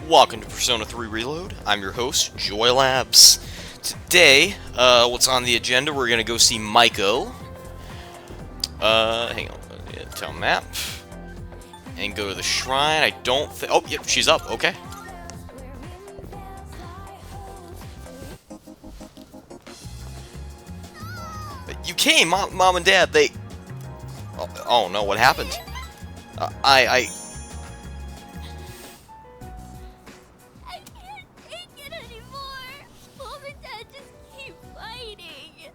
Welcome to Persona 3 Reload. I'm your host, Joy Labs. Today, what's on the agenda, we're gonna go see Maiko. Hang on, town map. And go to the shrine. I don't think. Oh, yep, she's up, okay. You came, Mom and Dad, they... Oh no, what happened? I can't take it anymore. Mom and Dad just keep fighting.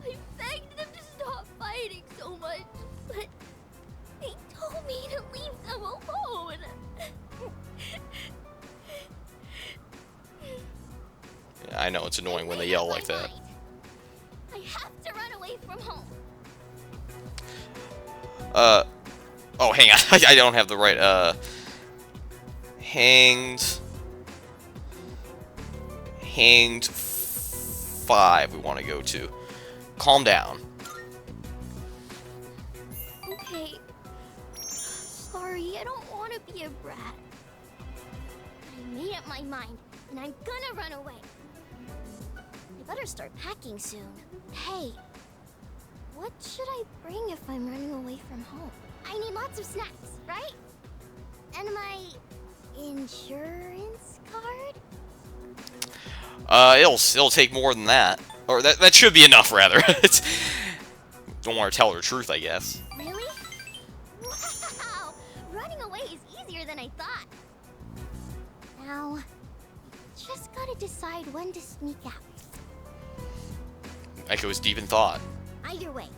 I begged them to stop fighting so much, but they told me to leave them alone. Yeah, I know, it's annoying when they yell like that. I have to run away from home. Oh, hang on. I don't have the right, Hanged 5 we want to go to. Calm down. Okay. Sorry, I don't want to be a brat. I made up my mind, and I'm gonna run away. I better start packing soon. Hey, what should I bring if I'm running away from home? I need lots of snacks, right? And my insurance card? It'll take more than that. Or that should be enough, rather. Don't want to tell her the truth, I guess. Really? Wow! Running away is easier than I thought. Now, just gotta decide when to sneak out. Echo was deep in thought. Either way,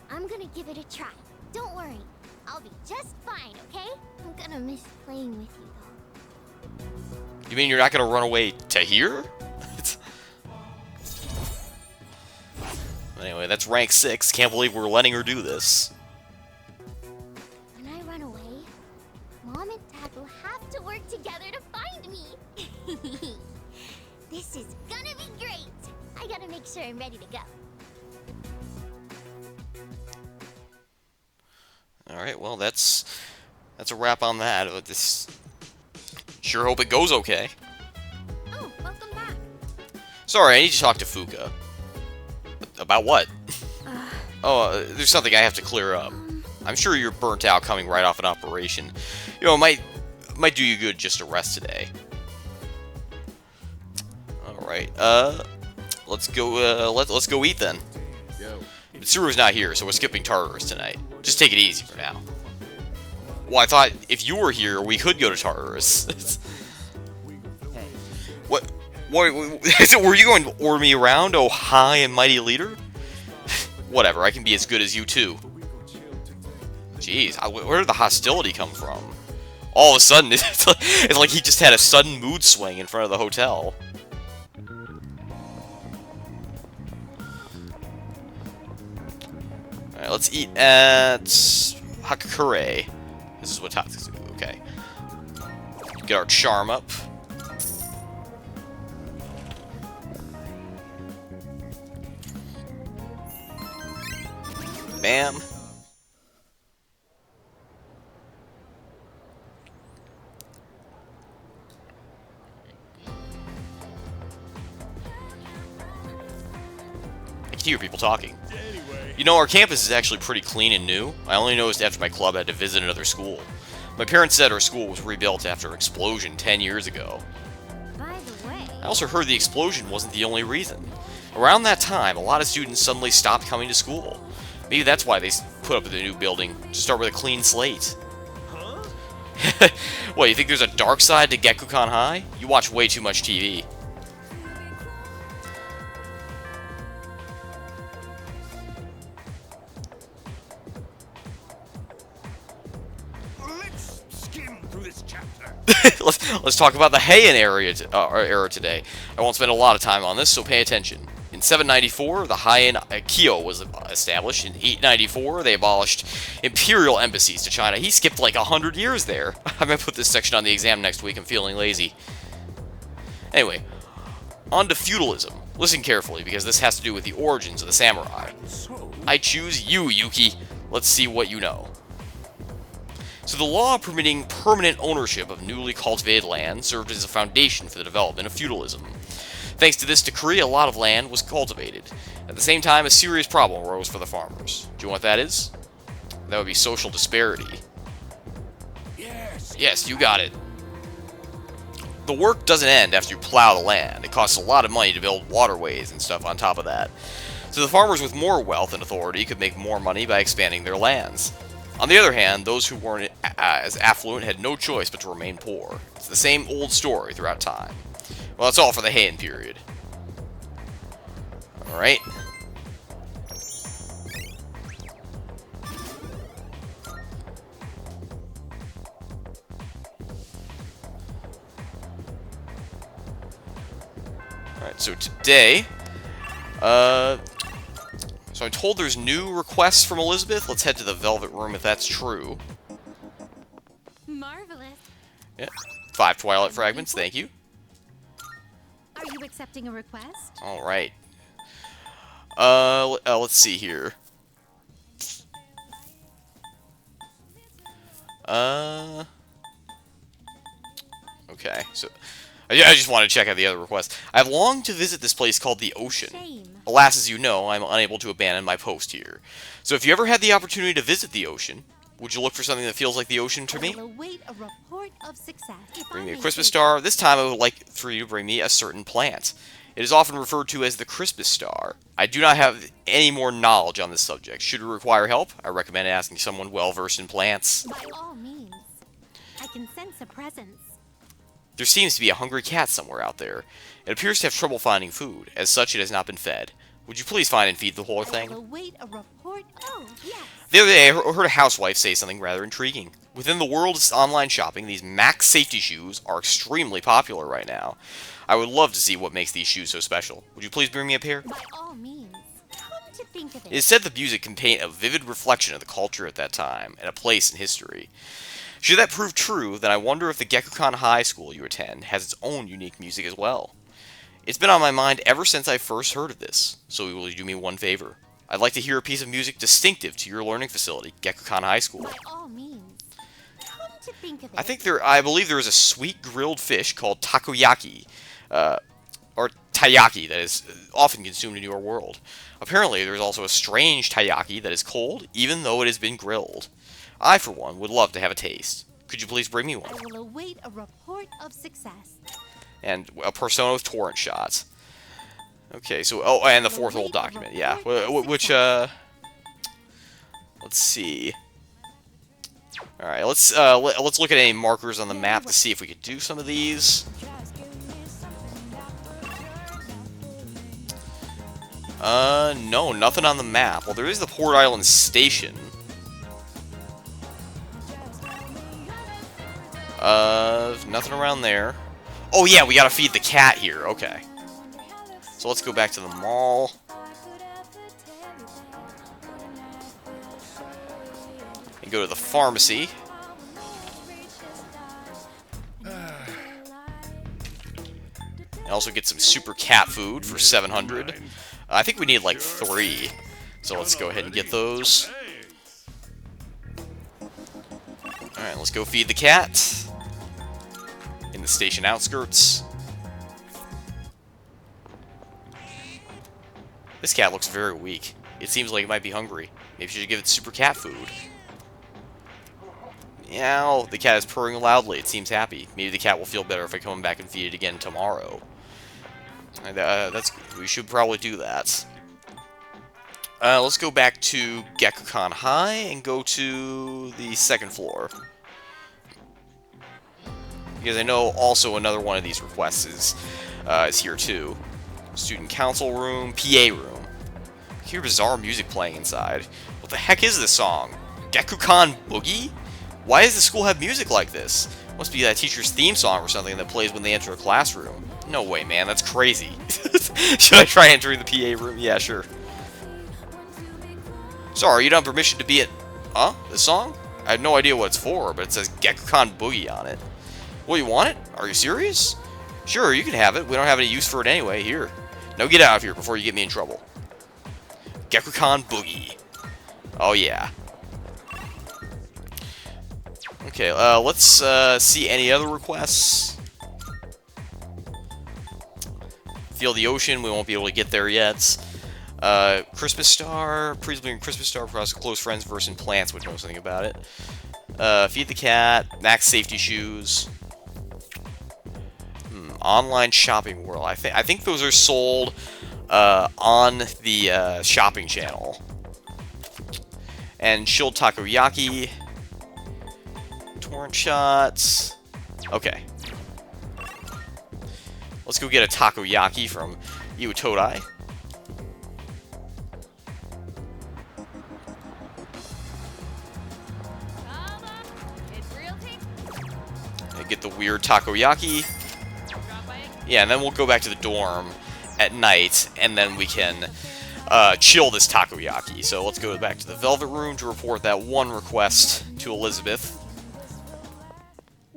I'm gonna give it a try. Don't worry, I'll be just fine, okay? I'm gonna miss playing with you, though. You mean you're not gonna run away to here? Anyway, that's rank 6. Can't believe we're letting her do this. When I run away, Mom and Dad will have to work together to find me. This is gonna be great. I gotta make sure I'm ready to go. Alright, well, that's a wrap on that. Sure hope it goes okay. Oh, welcome back. Sorry, I need to talk to Fuka. About what? There's something I have to clear up. I'm sure you're burnt out coming right off an operation. You know, it might do you good just to rest today. Alright, let's go, let's go eat then. Mitsuru's not here, so we're skipping Tartarus tonight. Just take it easy for now. Well, I thought if you were here, we could go to Tartarus. What? Were you going to order me around, oh high and mighty leader? Whatever, I can be as good as you too. Jeez, where did the hostility come from? All of a sudden, it's like he just had a sudden mood swing in front of the hotel. Alright, let's eat at Hakakure. This is what Tatsu's do, okay. Get our charm up. Bam. I can hear people talking. You know, our campus is actually pretty clean and new. I only noticed after my club had to visit another school. My parents said our school was rebuilt after an explosion 10 years ago. By the way, I also heard the explosion wasn't the only reason. Around that time, a lot of students suddenly stopped coming to school. Maybe that's why they put up the new building, to start with a clean slate. Huh? What, you think there's a dark side to Gekukan High? You watch way too much TV. Let's skim through this chapter. let's talk about the Heian era today. I won't spend a lot of time on this, so pay attention. In 794, the Heian Kyo was established. In 894, they abolished imperial embassies to China. He skipped like 100 years there. I might put this section on the exam next week. I'm feeling lazy. Anyway, on to feudalism. Listen carefully, because this has to do with the origins of the samurai. I choose you, Yuki. Let's see what you know. So the law permitting permanent ownership of newly cultivated land served as a foundation for the development of feudalism. Thanks to this decree, a lot of land was cultivated. At the same time, a serious problem arose for the farmers. Do you know what that is? That would be social disparity. Yes, you got it. The work doesn't end after you plow the land. It costs a lot of money to build waterways and stuff on top of that. So the farmers with more wealth and authority could make more money by expanding their lands. On the other hand, those who weren't as affluent had no choice but to remain poor. It's the same old story throughout time. Well, that's all for the Heian period. Alright. Alright, so today, so I'm told there's new requests from Elizabeth. Let's head to the Velvet Room if that's true. Marvelous. Yeah, 5 Twilight Fragments, thank you. Are you accepting a request? Alright. Let's see here. Okay, so I just want to check out the other requests. I've longed to visit this place called the Ocean. Shame. Alas, as you know, I'm unable to abandon my post here. So if you ever had the opportunity to visit the Ocean, would you look for something that feels like the ocean to me? I will await a report of success. Bring me a Christmas star. This time I would like for you to bring me a certain plant. It is often referred to as the Christmas star. I do not have any more knowledge on this subject. Should you require help, I recommend asking someone well-versed in plants. By all means. I can sense a presence. There seems to be a hungry cat somewhere out there. It appears to have trouble finding food. As such, it has not been fed. Would you please find and feed the whole I will thing? await a report. Oh, yes. The other day, I heard a housewife say something rather intriguing. Within the world of online shopping, these Max safety shoes are extremely popular right now. I would love to see what makes these shoes so special. Would you please bring me a pair? By all means. Come to think of It is said the music can paint a vivid reflection of the culture at that time, and a place in history. Should that prove true, then I wonder if the Gekukan High School you attend has its own unique music as well. It's been on my mind ever since I first heard of this, so will you do me one favor? I'd like to hear a piece of music distinctive to your learning facility, Gekukan High School. By all means. Come to think of it. I believe there is a sweet grilled fish called takoyaki, or taiyaki, that is often consumed in your world. Apparently, there is also a strange taiyaki that is cold, even though it has been grilled. I, for one, would love to have a taste. Could you please bring me one? I will await a report of success. And a Persona with torrent shots. Okay, so and the fourth old document, yeah. Which let's see. All right, let's look at any markers on the map to see if we could do some of these. No, nothing on the map. Well, there is the Port Island Station. Nothing around there. Oh yeah, we gotta feed the cat here. Okay. So let's go back to the mall. And go to the pharmacy. And also get some super cat food for 700. I think we need like 3. So let's go ahead and get those. Alright, let's go feed the cat. In the station outskirts. This cat looks very weak. It seems like it might be hungry. Maybe you should give it super cat food. Meow. The cat is purring loudly. It seems happy. Maybe the cat will feel better if I come back and feed it again tomorrow. We should probably do that. Let's go back to Gekukan High and go to the second floor. Because I know also another one of these requests is here too. Student council room, PA room. I hear bizarre music playing inside. What the heck is this song? Gekukan Boogie? Why does the school have music like this? Must be that teacher's theme song or something that plays when they enter a classroom. No way, man, that's crazy. Should I try entering the PA room? Yeah, sure. Sorry, you don't have permission to be at... Huh? This song? I have no idea what it's for, but it says Gekukan Boogie on it. Well, you want it? Are you serious? Sure, you can have it. We don't have any use for it anyway. Here. Now get out of here before you get me in trouble. Gekukan Boogie. Oh, yeah. Okay, let's see any other requests. Feel the ocean, we won't be able to get there yet. Christmas star, please bring Christmas star across close friends versus plants, which know something about it. Feed the cat, max safety shoes. Online shopping world. I think those are sold on the shopping channel. And chilled takoyaki. Torrent shots. Okay. Let's go get a takoyaki from Iwatodai. And get the weird takoyaki. Yeah, and then we'll go back to the dorm at night, and then we can chill this takoyaki. So let's go back to the Velvet Room to report that one request to Elizabeth.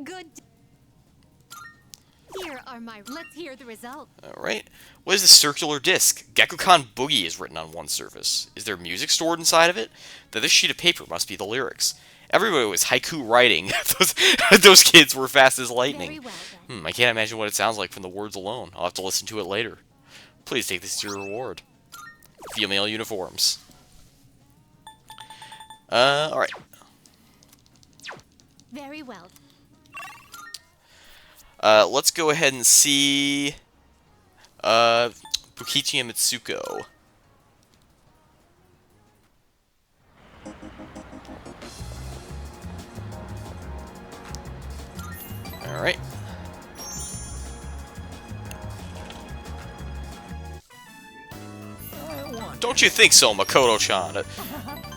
Good. Here are my. Let's hear the result. Alright. What is the circular disc? Gekkokan Boogie is written on one surface. Is there music stored inside of it? That this sheet of paper must be the lyrics. Everybody was haiku writing. those kids were fast as lightning. Very well, then. I can't imagine what it sounds like from the words alone. I'll have to listen to it later. Please take this as your reward. Female uniforms. Alright. Very well. Let's go ahead and see Bukichi and Mitsuko. Alright. Don't you think so, Makoto-chan?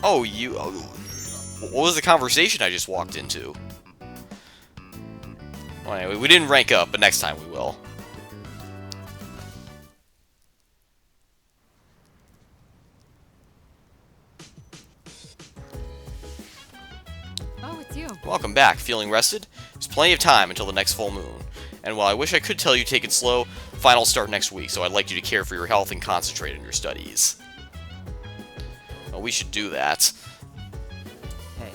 Oh, you... Oh, what was the conversation I just walked into? Well, anyway, we didn't rank up, but next time we will. Oh, it's you. Welcome back. Feeling rested? There's plenty of time until the next full moon. And while I wish I could tell you take it slow, finals start next week, so I'd like you to care for your health and concentrate on your studies. Well, we should do that. Hey.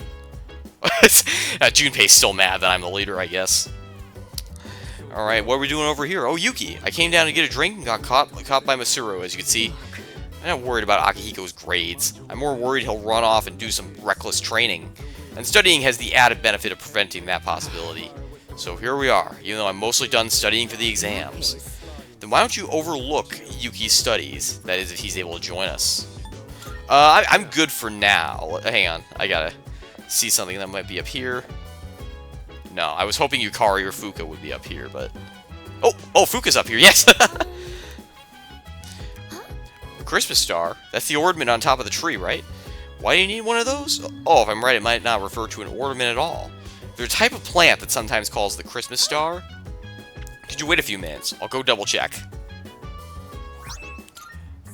Junpei's still mad that I'm the leader, I guess. Alright, what are we doing over here? Oh, Yuki! I came down to get a drink and got caught by Mitsuru, as you can see. I'm not worried about Akihiko's grades. I'm more worried he'll run off and do some reckless training. And studying has the added benefit of preventing that possibility. So here we are, even though I'm mostly done studying for the exams. Then why don't you overlook Yuki's studies? That is, if he's able to join us. I'm good for now. Hang on, I gotta see something that might be up here. No, I was hoping Yukari or Fuka would be up here, but... Oh, Fuka's up here, yes! Christmas star? That's the ornament on top of the tree, right? Why do you need one of those? Oh, if I'm right, it might not refer to an ornament at all. There's a type of plant that sometimes calls the Christmas star. Could you wait a few minutes? I'll go double check.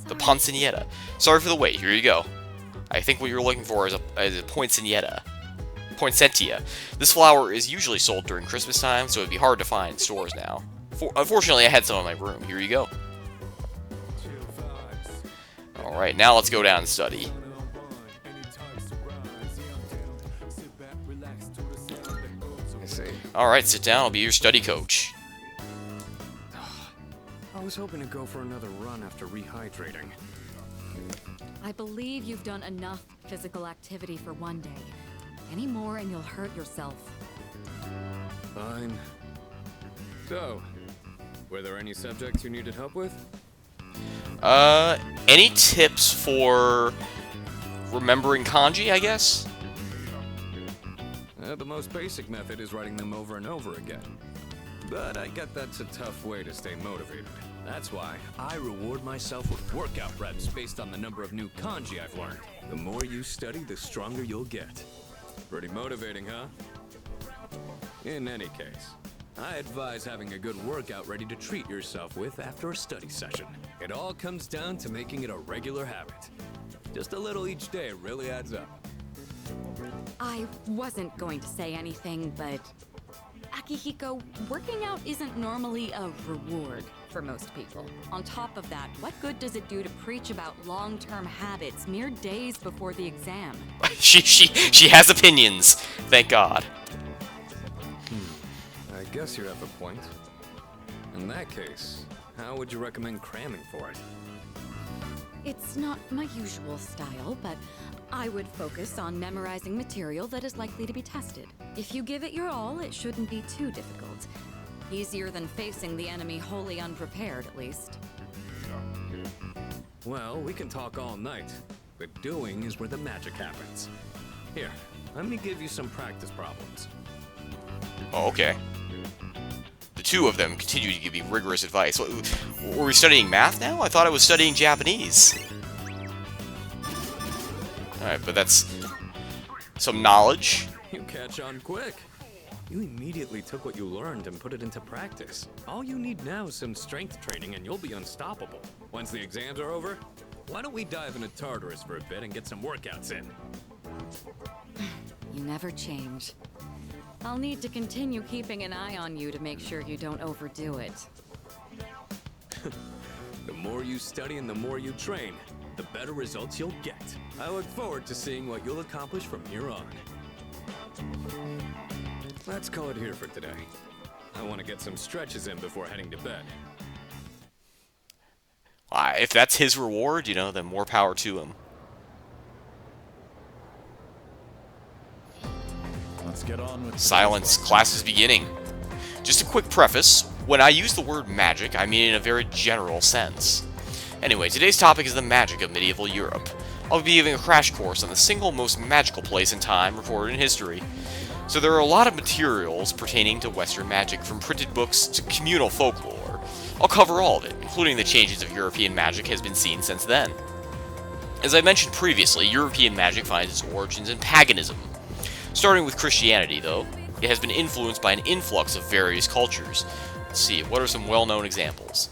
The poinsettia. Sorry for the wait, here you go. I think what you're looking for is a poinsettia. Poinsettia. This flower is usually sold during Christmas time, so it'd be hard to find in stores now. Unfortunately, I had some in my room. Here you go. Alright, now let's go down and study. Alright, sit down. I'll be your study coach. I was hoping to go for another run after rehydrating. I believe you've done enough physical activity for one day. Any more and you'll hurt yourself. Fine. So, were there any subjects you needed help with? Any tips for remembering kanji, I guess? The most basic method is writing them over and over again. But I get that's a tough way to stay motivated. That's why I reward myself with workout reps based on the number of new kanji I've learned. The more you study, the stronger you'll get. Pretty motivating, huh? In any case, I advise having a good workout ready to treat yourself with after a study session. It all comes down to making it a regular habit. Just a little each day really adds up. I wasn't going to say anything, but... Akihiko, working out isn't normally a reward for most people. On top of that, what good does it do to preach about long-term habits mere days before the exam? She has opinions, thank God. guess you have a point. In that case, how would you recommend cramming for it? It's not my usual style, but I would focus on memorizing material that is likely to be tested. If you give it your all, it shouldn't be too difficult. Easier than facing the enemy wholly unprepared, at least. Well, we can talk all night, but doing is where the magic happens. Here, let me give you some practice problems. Oh, okay. The two of them continue to give me rigorous advice. Were we studying math now? I thought I was studying Japanese. Alright, but that's some knowledge. You catch on quick. You immediately took what you learned and put it into practice. All you need now is some strength training and you'll be unstoppable. Once the exams are over, why don't we dive into Tartarus for a bit and get some workouts in? You never change. I'll need to continue keeping an eye on you to make sure you don't overdo it. The more you study and the more you train, the better results you'll get. I look forward to seeing what you'll accomplish from here on. Let's call it here for today. I want to get some stretches in before heading to bed. If that's his reward, you know, then more power to him. Let's get on with Silence, class is beginning. Just a quick preface, when I use the word magic, I mean in a very general sense. Anyway, today's topic is the magic of medieval Europe. I'll be giving a crash course on the single most magical place in time recorded in history. So there are a lot of materials pertaining to Western magic, from printed books to communal folklore. I'll cover all of it, including the changes of European magic has been seen since then. As I mentioned previously, European magic finds its origins in paganism. Starting with Christianity, though, it has been influenced by an influx of various cultures. Let's see, what are some well-known examples?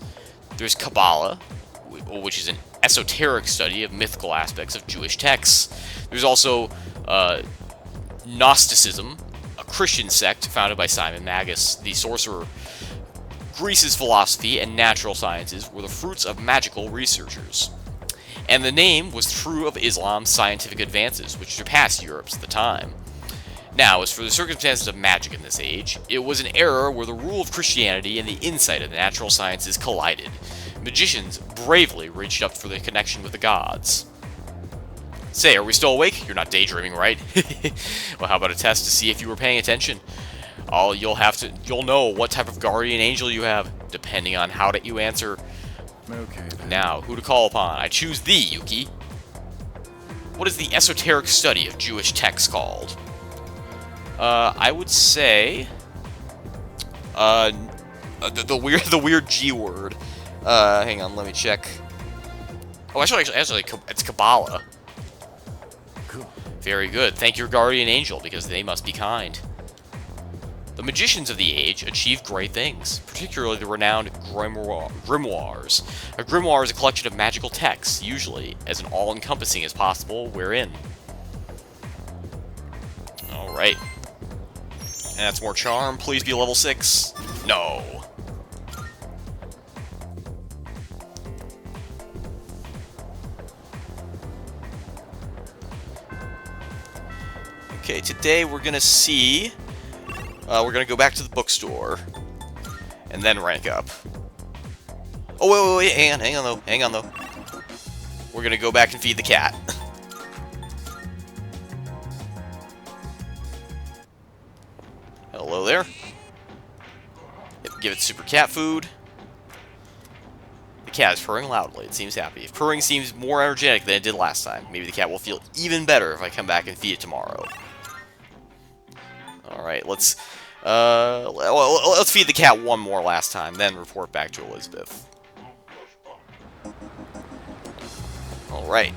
There's Kabbalah, which is an esoteric study of mythical aspects of Jewish texts. There's also Gnosticism, a Christian sect founded by Simon Magus, the sorcerer. Greece's philosophy and natural sciences were the fruits of magical researchers. And the name was true of Islam's scientific advances, which surpassed Europe's at the time. Now, as for the circumstances of magic in this age, it was an era where the rule of Christianity and the insight of the natural sciences collided. Magicians bravely reached up for the connection with the gods. Say, are we still awake? You're not daydreaming, right? Well, how about a test to see if you were paying attention? You'll know what type of guardian angel you have, depending on how you answer. Okay, then. Now, who to call upon? I choose thee, Yuki. What is the esoteric study of Jewish texts called? I would say the weird G word. Hang on, let me check. Oh, actually, it's Kabbalah. Very good. Thank your guardian angel, because they must be kind. The magicians of the age achieved great things, particularly the renowned grimoires. A grimoire is a collection of magical texts, usually as all-encompassing as possible, wherein. Alright. And that's more charm. Please be level 6. No. Okay, today we're gonna see... we're gonna go back to the bookstore. And then rank up. Oh, wait, hang on though. We're gonna go back and feed the cat. Hello there. Give it super cat food. The cat is purring loudly. It seems happy. If purring seems more energetic than it did last time, maybe the cat will feel even better if I come back and feed it tomorrow. Alright, let's feed the cat one more last time, then report back to Elizabeth. Alright.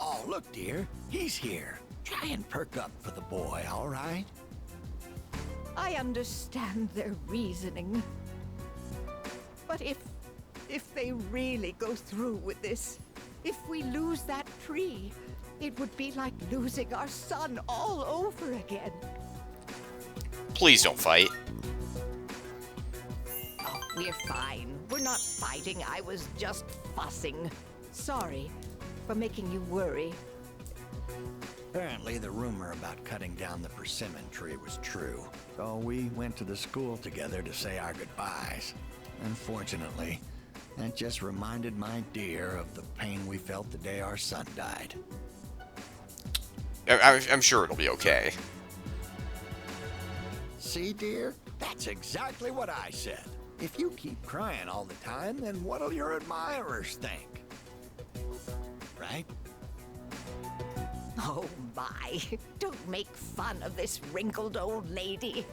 Oh, look, dear. He's here. Try and perk up for the boy, all right? I understand their reasoning. But if they really go through with this, if we lose that tree, it would be like losing our son all over again. Please don't fight. We're fine. We're not fighting. I was just fussing. Sorry for making you worry. Apparently, the rumor about cutting down the persimmon tree was true. So we went to the school together to say our goodbyes. Unfortunately, that just reminded my dear of the pain we felt the day our son died. I'm sure it'll be okay. See, dear? That's exactly what I said. If you keep crying all the time, then what'll your admirers think? Right? Oh my, don't make fun of this wrinkled old lady.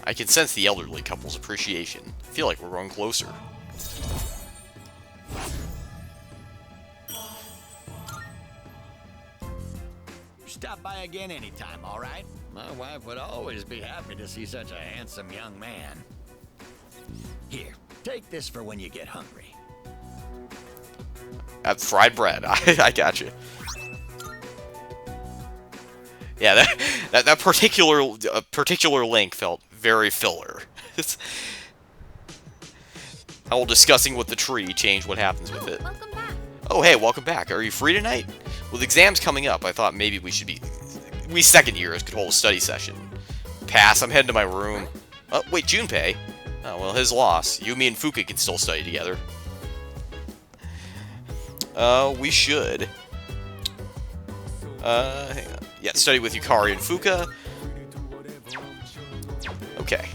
I can sense the elderly couple's appreciation. I feel like we're growing closer. Stop by again anytime, all right? My wife would always be happy to see such a handsome young man. Here, take this for when you get hungry. Fried bread. I got you. Yeah, that particular link felt very filler. How discussing with the tree changed what happens with it. Welcome back. Oh, hey, welcome back. Are you free tonight? With exams coming up, I thought maybe we second years could hold a study session. Pass, I'm heading to my room. Oh, wait, Junpei? Oh, well, his loss. You, me, and Fuka can still study together. We should. Hang on. Yeah, study with Yukari and Fuka. Okay.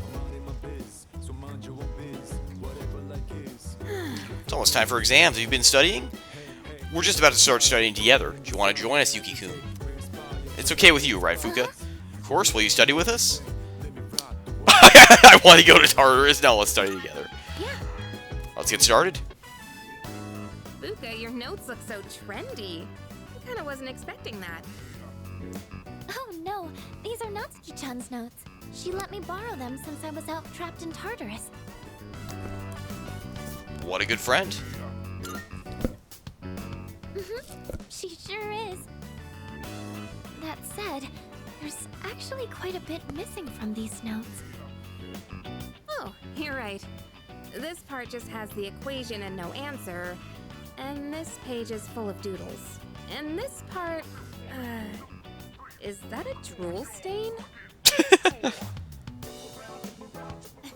It's almost time for exams. Have you been studying? We're just about to start studying together. Do you want to join us, Yuki-kun? It's okay with you, right, Fuka? Of course. Will you study with us? I want to go to Tartarus. Now let's study together. Yeah. Let's get started. Fuka, your notes look so trendy. I kinda wasn't expecting that. Oh no, these are Natsuki-chan's notes. She let me borrow them since I was out trapped in Tartarus. What a good friend. She sure is. That said, there's actually quite a bit missing from these notes. Oh, you're right. This part just has the equation and no answer. And this page is full of doodles. And this part, is that a drool stain?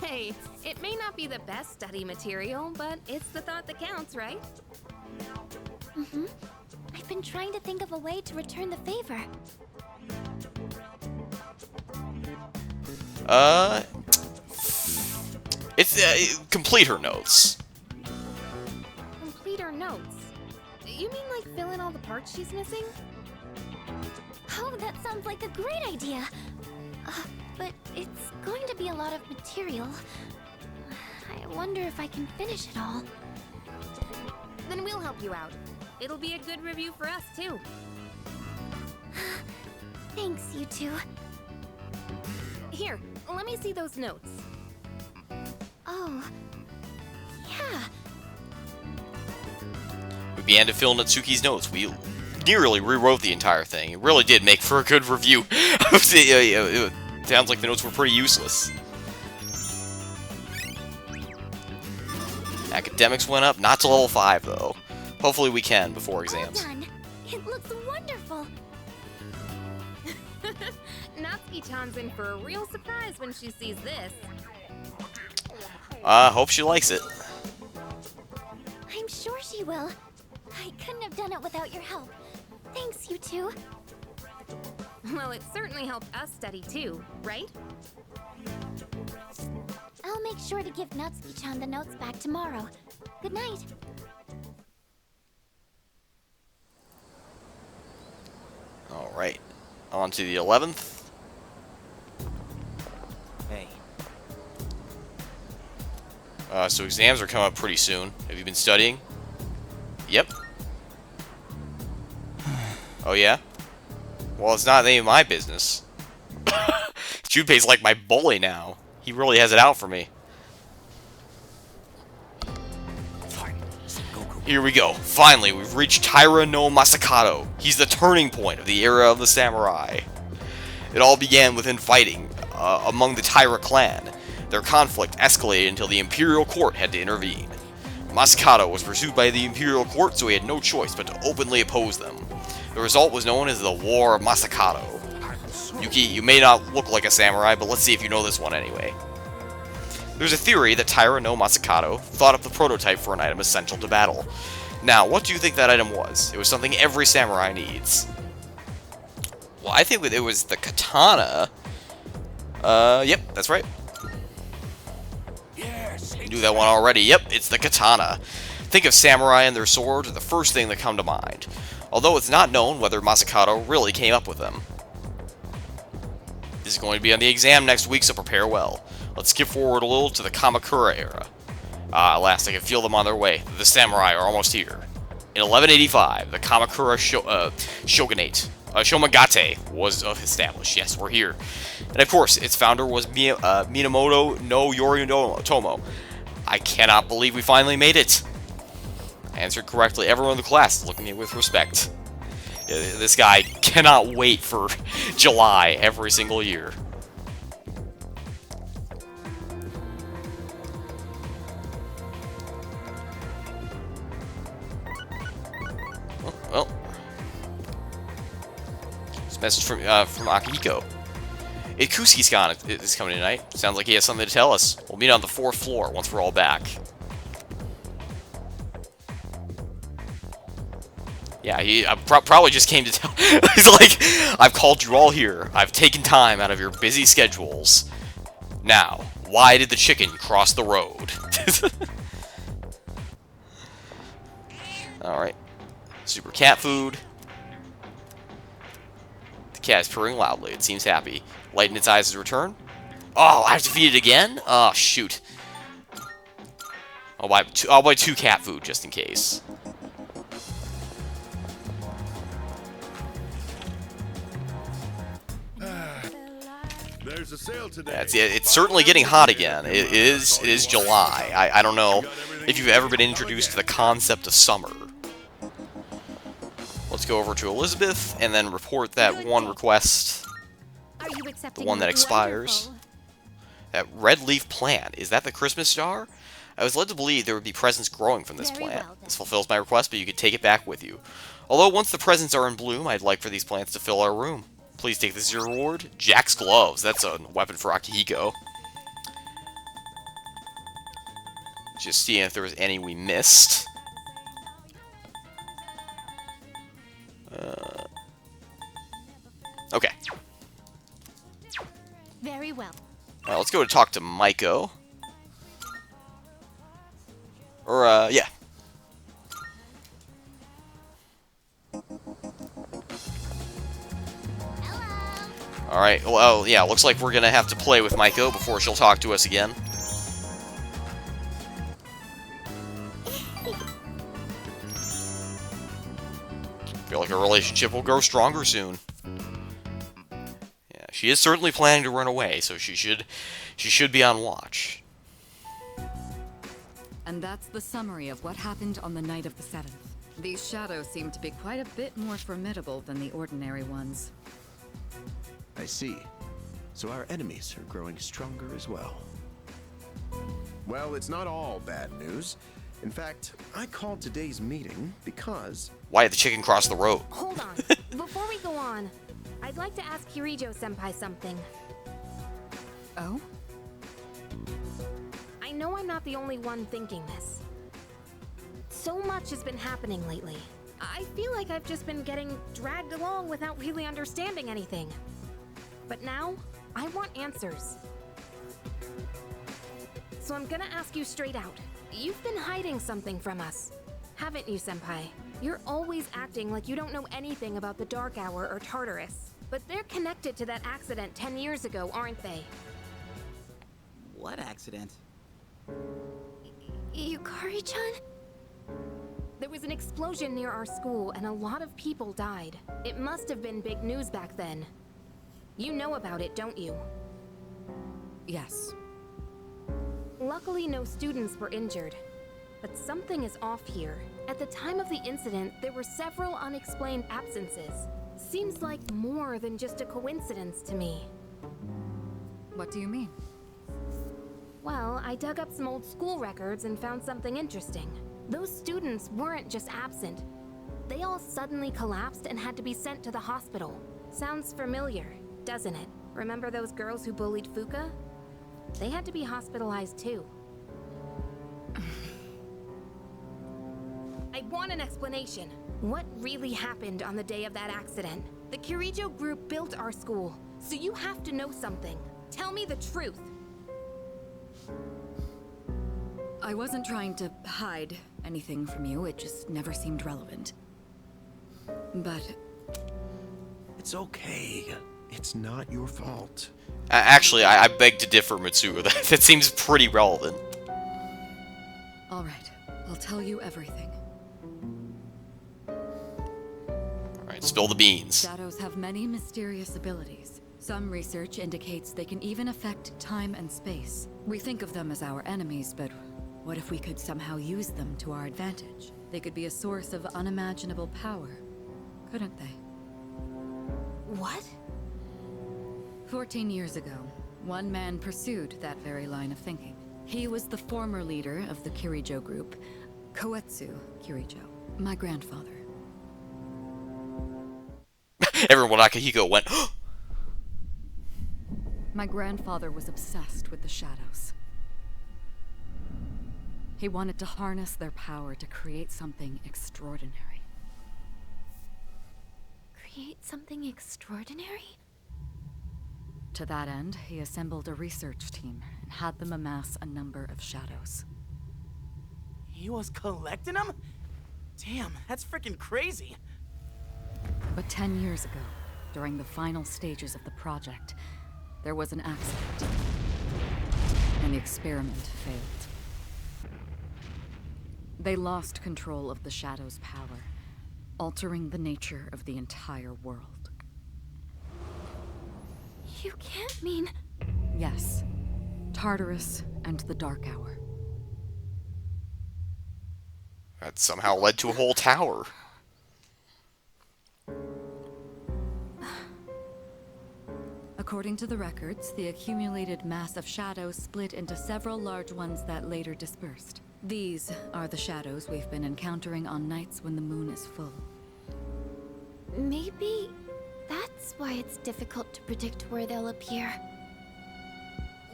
Hey, it may not be the best study material, but it's the thought that counts, right? I've been trying to think of a way to return the favor. It's, complete her notes. Complete her notes. You mean like fill in all the parts she's missing? Oh, that sounds like a great idea. But it's going to be a lot of material. I wonder if I can finish it all. Then we'll help you out. It'll be a good review for us, too. Thanks, you two. Here, let me see those notes. Oh, yeah. We began to fill Natsuki's notes. We nearly rewrote the entire thing. It really did make for a good review. It sounds like the notes were pretty useless. Academics went up, not to level 5 though. Hopefully we can before exams. All done. It looks wonderful. Natsuki-chan's in for a real surprise when she sees this. Hope she likes it. I'm sure she will. I couldn't have done it without your help. Thanks, you two. Well, it certainly helped us study too, right? I'll make sure to give Natsuki-chan the notes back tomorrow. Good night. Alright, on to the 11th. Hey, So exams are coming up pretty soon. Have you been studying? Yep. Oh yeah? Well, it's not any of my business. Junpei's like my bully now. He really has it out for me. Here we go. Finally, we've reached Taira no Masakato. He's the turning point of the era of the samurai. It all began with infighting among the Taira clan. Their conflict escalated until the Imperial Court had to intervene. Masakato was pursued by the Imperial Court, so he had no choice but to openly oppose them. The result was known as the War of Masakato. Yuki, you may not look like a samurai, but let's see if you know this one anyway. There's a theory that Taira no Masakato thought up the prototype for an item essential to battle. Now, what do you think that item was? It was something every samurai needs. Well, I think it was the katana. Yep, that's right. You knew that one already. Yep, it's the katana. Think of samurai and their swords, the first thing that come to mind. Although it's not known whether Masakato really came up with them. This is going to be on the exam next week, so prepare well. Let's skip forward a little to the Kamakura era. At last, I can feel them on their way. The samurai are almost here. In 1185, the Kamakura Shogunate, Shomagate, was established. Yes, we're here. And of course, its founder was Minamoto no Yoritomo. I cannot believe we finally made it. I answered correctly. Everyone in the class is looking at me with respect. This guy cannot wait for July every single year. Well, this message from Akihiko. Ikusuke-san is coming tonight. Sounds like he has something to tell us. We'll meet on the 4th floor once we're all back. Yeah, he probably just came to tell. He's like, I've called you all here. I've taken time out of your busy schedules. Now, why did the chicken cross the road? Alright. Super cat food. The cat is purring loudly. It seems happy. Light in its eyes as a return. Oh, I have to feed it again? Oh, shoot. I'll buy 2 cat food just in case. There's a sale today. Yeah, it's certainly getting hot again. It is July. I don't know if you've ever been introduced to the concept of summer. Let's go over to Elizabeth and then report that one request. Are you accepting The one that expires. That red leaf plant. Is that the Christmas star? I was led to believe there would be presents growing from this Very plant. well, then. This fulfills my request, but you could take it back with you. Although once the presents are in bloom, I'd like for these plants to fill our room. Please take this as your reward. Jack's gloves. That's a weapon for Akihiko. Just seeing if there was any we missed. Okay. Very well. Let's go to talk to Maiko. Or, yeah. Alright, well, yeah, looks like we're gonna have to play with Maiko before she'll talk to us again. Feel like our relationship will grow stronger soon. Yeah, she is certainly planning to run away, so she should be on watch. And that's the summary of what happened on the night of the 7th. These shadows seem to be quite a bit more formidable than the ordinary ones. I see. So our enemies are growing stronger as well. Well, it's not all bad news. In fact, I called today's meeting because... Why did the chicken cross the road? Hold on. Before we go on, I'd like to ask Kirijo-senpai something. Oh? I know I'm not the only one thinking this. So much has been happening lately. I feel like I've just been getting dragged along without really understanding anything. But now, I want answers. So I'm gonna ask you straight out. You've been hiding something from us, haven't you, Senpai? You're always acting like you don't know anything about the Dark Hour or Tartarus. But they're connected to that accident 10 years ago, aren't they? What accident? Yukari-chan? There was an explosion near our school and a lot of people died. It must have been big news back then. You know about it, don't you? Yes. Luckily, no students were injured. But something is off here. At the time of the incident, there were several unexplained absences. Seems like more than just a coincidence to me. What do you mean? I dug up some old school records and found something interesting. Those students weren't just absent. They all suddenly collapsed and had to be sent to the hospital. Sounds familiar, doesn't it? Remember those girls who bullied Fuka? They had to be hospitalized too. I want an explanation. What really happened on the day of that accident? The Kirijo group built our school, so you have to know something. Tell me the truth. I wasn't trying to hide anything from you, it just never seemed relevant. But... It's okay. It's not your fault. Actually, I beg to differ, Mitsuru. That seems pretty relevant. Alright, I'll tell you everything. Alright, spill the beans. Shadows have many mysterious abilities. Some research indicates they can even affect time and space. We think of them as our enemies, but what if we could somehow use them to our advantage? They could be a source of unimaginable power, couldn't they? What? 14 years ago, one man pursued that very line of thinking. He was the former leader of the Kirijo group, Koetsu Kirijo, my grandfather. Everyone at Akihiko went, My grandfather was obsessed with the shadows. He wanted to harness their power to create something extraordinary. Create something extraordinary? To that end, he assembled a research team and had them amass a number of shadows. He was collecting them? Damn, that's freaking crazy. But 10 years ago, during the final stages of the project, there was an accident, and the experiment failed. They lost control of the Shadow's power, altering the nature of the entire world. You can't mean... Yes, Tartarus and the Dark Hour. that somehow led to a whole tower. According to the records, the accumulated mass of shadows split into several large ones that later dispersed. These are the shadows we've been encountering on nights when the moon is full. Maybe that's why it's difficult to predict where they'll appear.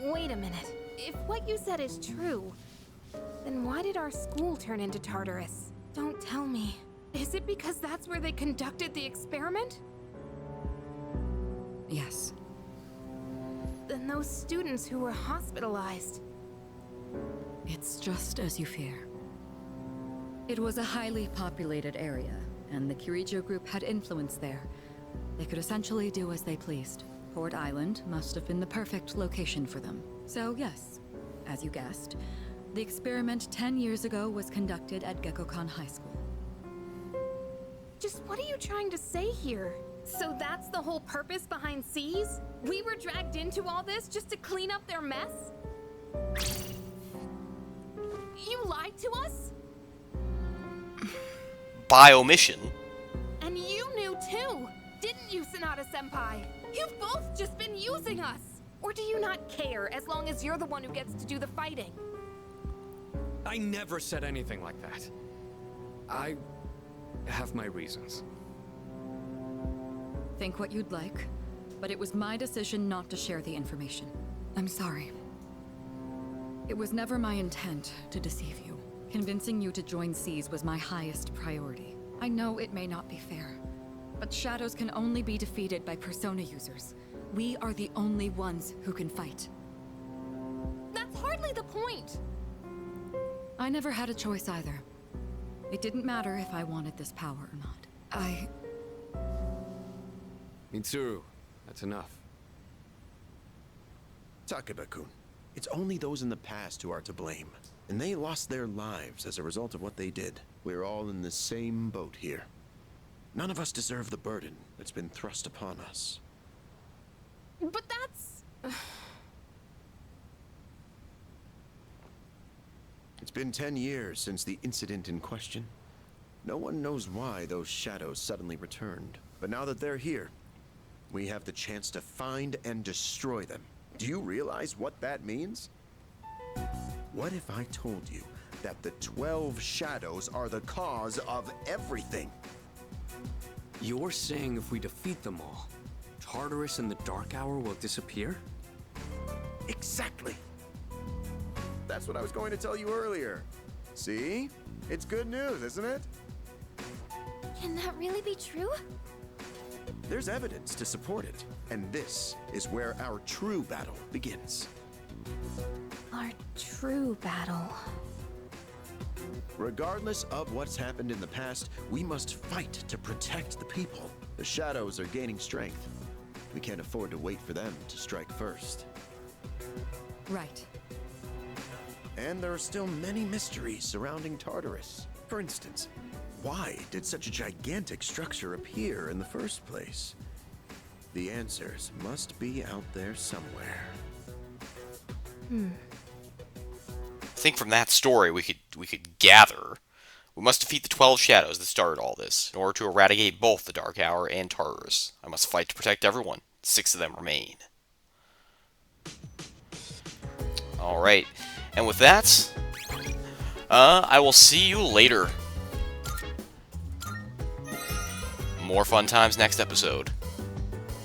Wait a minute. If what you said is true, then why did our school turn into Tartarus? Don't tell me. Is it because that's where they conducted the experiment? Yes. Then those students who were hospitalized... It's just as you fear. It was a highly populated area, and the Kirijo group had influence there. They could essentially do as they pleased. Port Island must have been the perfect location for them. So yes, as you guessed, the experiment 10 years ago was conducted at Gekkokan High School. Just what are you trying to say here? So that's the whole purpose behind C's? We were dragged into all this just to clean up their mess? You lied to us? By omission. And you knew too, didn't you, Sanada-senpai? You've both just been using us! Or do you not care as long as you're the one who gets to do the fighting? I never said anything like that. I have my reasons. Think what you'd like, but it was my decision not to share the information. I'm sorry. It was never my intent to deceive you. Convincing you to join C's was my highest priority. I know it may not be fair, but shadows can only be defeated by persona users. We are the only ones who can fight. That's hardly the point! I never had a choice either. It didn't matter if I wanted this power or not. Mitsuru, that's enough. Takeba-kun, it's only those in the past who are to blame. And they lost their lives as a result of what they did. We're all in the same boat here. None of us deserve the burden that's been thrust upon us. But that's... It's been 10 years since the incident in question. No one knows why those shadows suddenly returned. But now that they're here, we have the chance to find and destroy them. Do you realize what that means? What if I told you that the 12 shadows are the cause of everything? You're saying if we defeat them all, Tartarus and the Dark Hour will disappear? Exactly. That's what I was going to tell you earlier. See? It's good news, isn't it? Can that really be true? There's evidence to support it, and this is where our true battle begins. Our true battle. Regardless of what's happened in the past, we must fight to protect the people. The shadows are gaining strength. We can't afford to wait for them to strike first. Right. And there are still many mysteries surrounding Tartarus. For instance, why did such a gigantic structure appear in the first place? The answers must be out there somewhere. I think from that story we could gather we must defeat the 12 shadows that started all this. In order to eradicate both the Dark Hour and Tartarus, I must fight to protect everyone. 6 of them remain. Alright, and with that, I will see you later. More fun times next episode.